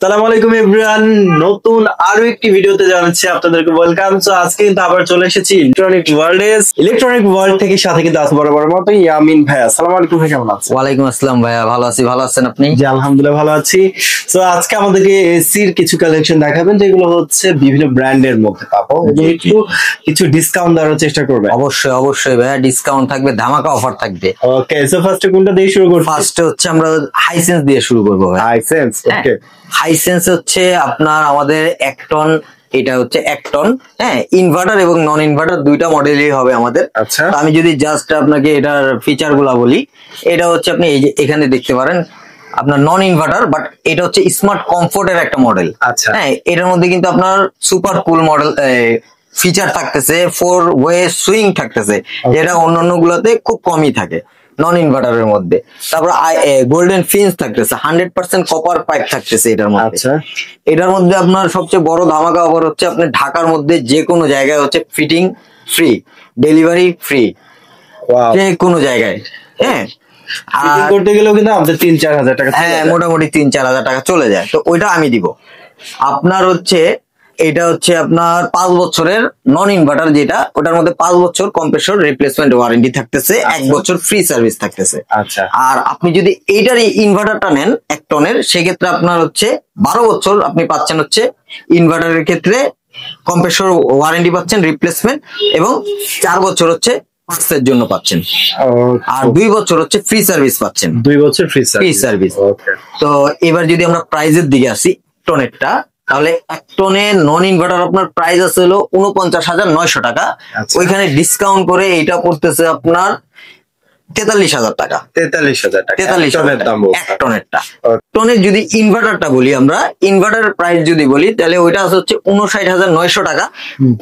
সালাম আলাইকুম এভরিওয়ান, নতুন আরো একটি ভিডিওতে জানাচ্ছি আপনাদেরকে ওয়েলকাম। সো আজকে কিন্তু আবার চলে এসেছি ইলেকট্রনিক ওয়ার্ল্ড থেকে, সাথে কিন্তু আছে বরাবর মতো ইয়ামিন ভাইয়া। আসসালামু আলাইকুম ভাই, কেমন আছেন? ওয়ালাইকুম আসসালাম ভাইয়া, ভালো আছি। ভালো আছেন আপনি? জি আলহামদুলিল্লাহ ভালো আছি। সো আজকে আমাদেরকে এসির কিছু কালেকশন দেখাবেন যেগুলো হচ্ছে বিভিন্ন ব্র্যান্ডের মধ্যে পাবো, একটু কিছু ডিসকাউন্ট দেওয়ার চেষ্টা করবেন। অবশ্যই অবশ্যই ভাইয়া, ডিসকাউন্ট থাকবে, ধামাকা অফার থাকবে। ওকে, সো ফার্স্টে কোনটা দিয়ে শুরু করব? ফার্স্টে হচ্ছে আমরা হাইসেন্স দিয়ে শুরু করব ভাই। হাইসেন্স, ওকে। হাইসেন্স হচ্ছে আপনার আমাদের 1 টন, এটা হচ্ছে 1 টন। হ্যাঁ, ইনভার্টার এবং নন ইনভার্টার দুইটা মডেলই হবে আমাদের। আচ্ছা, আমি যদি জাস্ট আপনাকে এটার ফিচার গুলা বলি, এটা হচ্ছে আপনি এই যে এখানে দেখতে পারেন আপনার নন ইনভার্টার, বাট এটা হচ্ছে স্মার্ট কমফোর্টের একটা মডেল। আচ্ছা, হ্যাঁ, এটার মধ্যে কিন্তু আপনার সুপার কুল মডেল ফিচার থাকতেছে, 4 ওয়ে সুইং থাকতেছে, যেটা অন্যান্য গুলোতে খুব কমই থাকে নন ইনভার্টারের মধ্যে। তারপর গোল্ডেন ফিন্স থাকতেছে, 100% কপার পাইপ থাকতেছে এটার মধ্যে। আচ্ছা, এটার মধ্যে আপনার সবচেয়ে বড় ধামাকা অফার হচ্ছে আপনি ঢাকার মধ্যে যে কোনো জায়গায় হচ্ছে ফিটিং ফ্রি, ডেলিভারি ফ্রি, যে কোনো জায়গায়। হ্যাঁ, করতে গেলেও কিন্তু আমাদের 3-4 হাজার টাকা, হ্যাঁ মোটামুটি 3-4 হাজার টাকা চলে যায়। তো ওইটা আমি দিব আপনার হচ্ছে, এটা হচ্ছে আপনার 5 বছরের নন ইনভার্টার, যেটা ওটার মধ্যে 5 বছর কম্প্রেসর রিপ্লেসমেন্ট ওয়ারেন্টি থাকতেছে, 1 বছর ফ্রি সার্ভিস থাকতেছে। আচ্ছা, আর আপনি যদি এইটার ইনভার্টারটা নেন 1 টনের, সেক্ষেত্রে আপনার হচ্ছে 12 বছর আপনি পাচ্ছেন হচ্ছে ইনভার্টারের ক্ষেত্রে কম্প্রেসর ওয়ারেন্টি পাচ্ছেন রিপ্লেসমেন্ট, এবং 4 বছর হচ্ছে পার্টসের জন্য পাচ্ছেন, আর 2 বছর হচ্ছে ফ্রি সার্ভিস পাচ্ছেন। 2 বছর ফ্রি সার্ভিস। তো এবার যদি আমরা প্রাইজের দিকে আসি, টনেরটা, তাহলে 1 টনে নন ইনভার্টার আপনার প্রাইস আছে হলো 49,900 টাকা। ওইখানে ডিসকাউন্ট করে এটা পড়তেছে আপনার 43,000 টাকা। 43,000 টাকা 43,000 দাম 1 টনেরটা। টনের যদি ইনভার্টারটা বলি, আমরা ইনভার্টারের প্রাইস যদি বলি, তাহলে ওইটা হচ্ছে 59,900 টাকা।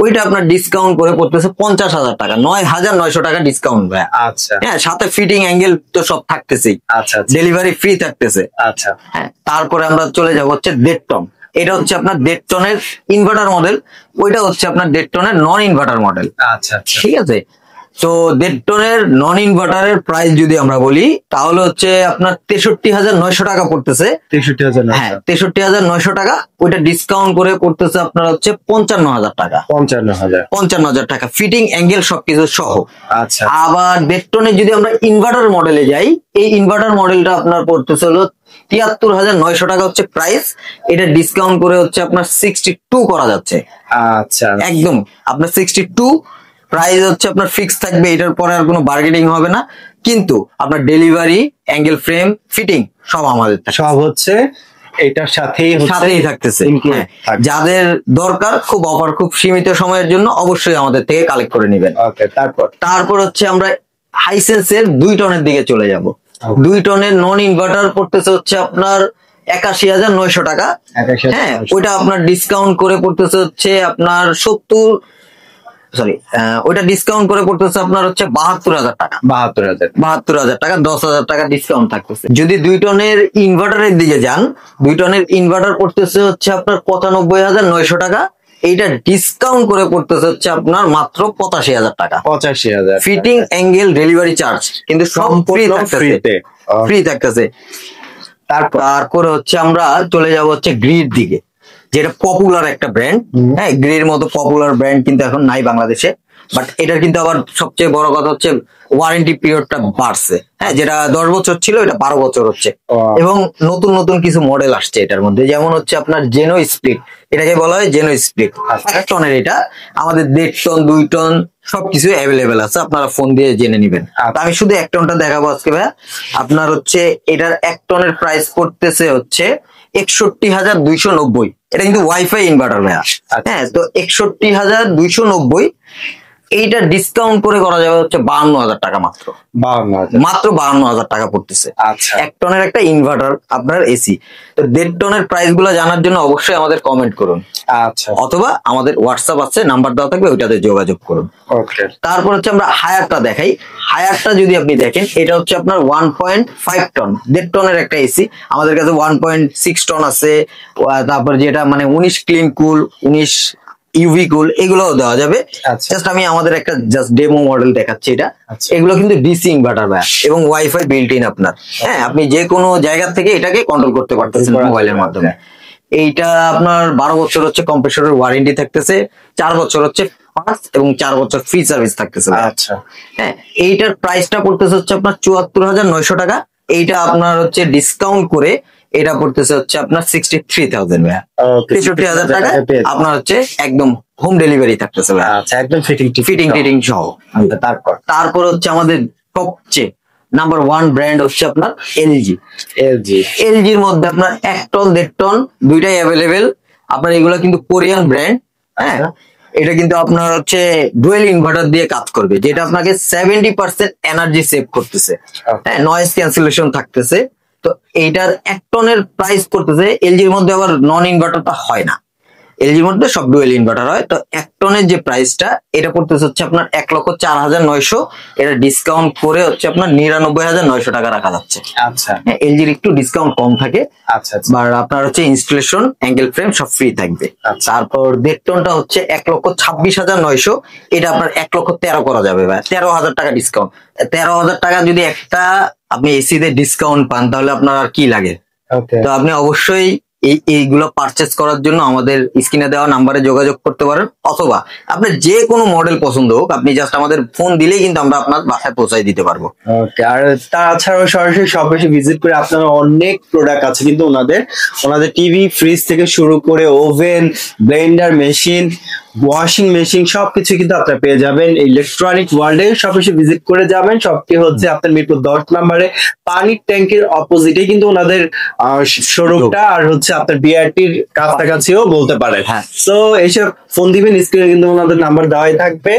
ওইটা আপনার ডিসকাউন্ট করে পড়তেছে 50,000 টাকা, 9,900 টাকা ডিসকাউন্ট ভাই। আচ্ছা, হ্যাঁ, সাথে ফিটিং অ্যাঙ্গেল তো সব থাকতেছেই। আচ্ছা, ডেলিভারি ফ্রি থাকতেছে। আচ্ছা, হ্যাঁ, তারপরে আমরা চলে যাব হচ্ছে 1.5 টন। এটা হচ্ছে আপনার 1.5 টনের ইনভার্টার মডেল, ওইটা হচ্ছে আপনার 1.5 টনের নন ইনভার্টার মডেল। আচ্ছা, ঠিক আছে। তো 1.5 টনের নন ইনভার্টারের প্রাইস যদি আমরা বলি, তাহলে হচ্ছে আপনার 63,900 টাকা পড়তেছে। 63,000, হ্যাঁ, 63,900 টাকা। ওইটা ডিসকাউন্ট করে পড়তেছে আপনার হচ্ছে 55,000 টাকা। 55,000 টাকা ফিটিং অ্যাঙ্গেল সবকিছু সহ। আচ্ছা, আবার 1.5 টনের যদি আমরা ইনভার্টার মডেলে যাই, এই ইনভার্টার মডেলটা আপনার পড়তেছে হলো 73,900 টাকা হচ্ছে প্রাইস। এটা ডিসকাউন্ট করে হচ্ছে আপনার 62 করা যাচ্ছে। আচ্ছা, একদম আপনার 62 প্রাইস হচ্ছে আপনার ফিক্স থাকবে, এটার পরে আর কোনো বার্গেনিং হবে না। কিন্তু আপনার ডেলিভারি, অ্যাঙ্গেল ফ্রেম, ফিটিং সব আমাদের সব হচ্ছে এটার সাথেই থাকতেছে। যাদের দরকার খুব অফার, খুব সীমিত সময়ের জন্য, অবশ্যই আমাদের থেকে কালেক্ট করে নেবেন। তারপর হচ্ছে আমরা হাইসেন্সের 2 টনের দিকে চলে যাব। 2 টনের নন ইনভার্টার পড়তেছে হচ্ছে আপনার 81,900 টাকা। হ্যাঁ, ওইটা আপনার ডিসকাউন্ট করে পড়তেছে হচ্ছে আপনার ওইটা ডিসকাউন্ট করে পড়তেছে আপনার হচ্ছে 72,000 টাকা। 72,000 টাকা, 10,000 টাকা ডিসকাউন্ট থাকতেছে। যদি 2 টনের ইনভার্টারের দিকে যান, 2 টনের ইনভার্টার পড়তেছে হচ্ছে আপনার 95,900 টাকা। এইটা ডিসকাউন্ট করে পড়তেছে হচ্ছে আপনার মাত্র 85,000 টাকা। 85,000 ফিটিং অ্যাঙ্গেল ডেলিভারি চার্জ কিন্তু সব ফ্রি থাকতেছে। তারপরে হচ্ছে আমরা চলে যাব হচ্ছে গ্রিড দিকে, যেটা পপুলার একটা ব্র্যান্ড। হ্যাঁ, গ্রির মতো পপুলার ব্র্যান্ড কিন্তু এখন নাই বাংলাদেশে, বাট এটার কিন্তু আবার সবচেয়ে বড় কথা হচ্ছে ওয়ারেন্টি পিরিয়ডটা বাড়ছে। হ্যাঁ, যেটা 10 বছর ছিল এটা 12 বছর হচ্ছে, এবং নতুন নতুন কিছু মডেল আসছে এটার মধ্যে। যেমন হচ্ছে আপনার জেনো স্প্লিট, এটাকে বলা হয় জেনো স্প্লিট। 1 টনের এটা আমাদের 1.5 টন, 2 টন সবকিছু অ্যাভেলেবেল আছে, আপনারা ফোন দিয়ে জেনে নিবেন। আমি শুধু 1 টনটা দেখাবো আজকে ভাইয়া। আপনার হচ্ছে এটার 1 টনের প্রাইস পড়তেছে হচ্ছে 61,290। এটা কিন্তু ওয়াইফাই ইনভার্টার ভাইয়া। হ্যাঁ, তো 61,290 এইটা ডিসকাউন্ট করে করা যাবে হচ্ছে 52,000 টাকা মাত্র। 52,000 টাকা পড়তেছে। আচ্ছা, 1 টনের একটা ইনভার্টার আপনার এসি। তো 1.5 টনের প্রাইস গুলো জানার জন্য অবশ্যই আমাদের কমেন্ট করুন, আচ্ছা, অথবা আমাদের হোয়াটসঅ্যাপ আছে, নাম্বার দেওয়া থাকবে, ওইটাতে যোগাযোগ করুন। তারপর হচ্ছে আমরা হায়ারটা দেখাই। হায়ারটা যদি আপনি দেখেন, এটা হচ্ছে আপনার 1.5 টন, 1.5 টনের একটা এসি। আমাদের কাছে 1.6 টন আছে। তারপর যেটা মানে 19 ক্লিন কুল, 19 ইউভি কুল, এগুলোও দেওয়া যাবে। জাস্ট আমি আমাদের একটা জাস্ট ডেমো মডেল দেখাচ্ছি এটা। এগুলো কিন্তু ডিসি ইনভার্টার ভাই, এবং ওয়াইফাই বিল্ট ইন আপনার। হ্যাঁ, আপনি যে কোনো জায়গা থেকে এটাকে কন্ট্রোল করতে পারতেছেন মোবাইলের মাধ্যমে। এইটা আপনার 12 বছর হচ্ছে কম্প্রেসরের ওয়ারেন্টি থাকতেছে, 4 বছর হচ্ছে ফার্স্ট এবং 4 বছর ফ্রি সার্ভিস থাকতেছে। আচ্ছা, হ্যাঁ, এইটার প্রাইসটা পড়তেছে হচ্ছে আপনার 74,900 টাকা। এইটা আপনার হচ্ছে ডিসকাউন্ট করে এটা পড়তেছে হচ্ছে আপনার 63,000 ভাইয়া। 63,000 টাকা আপনার হচ্ছে একদম হোম ডেলিভারি থাকতেছে ভাইয়া। আচ্ছা, একদম ফিটিং সহ। তারপর হচ্ছে আমাদের সবচেয়ে নাম্বার 1 ব্র্যান্ড হচ্ছে আপনার এলজি। এলজির মধ্যে আপনার 1 টন 1.5 টন দুইটাই অ্যাভেলেবেল। আপনার এগুলো কিন্তু কোরিয়ান ব্র্যান্ড। হ্যাঁ, এটা কিন্তু আপনার হচ্ছে ডুয়েল ইনভার্টার দিয়ে কাজ করবে, যেটা আপনাকে 70% এনার্জি সেভ করতেছে। হ্যাঁ, নয়েজ ক্যান্সেলেশন থাকতেছে। তো এইটার 1 টনের প্রাইস করতেছে, এলজির মধ্যে আবার নন ইনভার্টারটা হয় না, এলজির মধ্যে সব ডুয়েল ইনভার্টার হয়। তো 1 টনের যে প্রাইসটা এটা পড়তেছে হচ্ছে আপনার 1,04,900। এটা ডিসকাউন্ট করে হচ্ছে আপনার 99,900 টাকা রাখা যাচ্ছে। আচ্ছা, এলজির একটু ডিসকাউন্ট কম থাকে। আচ্ছা, আর আপনার হচ্ছে ইনস্টলেশন, অ্যাঙ্গেল ফ্রেম সব ফ্রি থাকবে। তারপর 1.5 টনটা হচ্ছে 1,26,900। এটা আপনার 1,13,000 করা যাবে ভাই, 13,000 টাকা ডিসকাউন্ট। 13,000 টাকা যদি একটা আপনি এসি তে ডিসকাউন্ট পান তাহলে আপনার আর কি লাগে। তো আপনি অবশ্যই এইগুলো পারচেজ করার জন্য আমাদের স্ক্রিনে দেওয়া নাম্বারে যোগাযোগ করতে পারেন, অথবা আপনার যে কোনো মডেল পছন্দ হোক আপনি জাস্ট আমাদের ফোন দিলেই কিন্তু আমরা আপনার বাসায় পৌঁছাই দিতে পারবো। ওকে, আর তাছাড়াও সরাসরি শপে এসে ভিজিট করে আপনারা অনেক প্রোডাক্ট আছে কিন্তু ওনাদের টিভি, ফ্রিজ থেকে শুরু করে oven, Blender machine, washing machine সবকিছু কিন্তু আপনারা পেয়ে যাবেন ইলেকট্রনিক ওয়ার্ল্ডে। শপে এসে ভিজিট করে যাবেন। শপটি হচ্ছে আপনার মিরপুর 10 নম্বরে পানির ট্যাঙ্কের অপোজিটে কিন্তু ওনাদের শোরুমটা, আর হচ্ছে আপনার বিআরটির কাছাকাছিও বলতে পারেন। হ্যাঁ, তো এইসব ফোন দিবেন, স্ক্রিনে কিন্তু ওনাদের নাম্বার দেওয়াই থাকবে।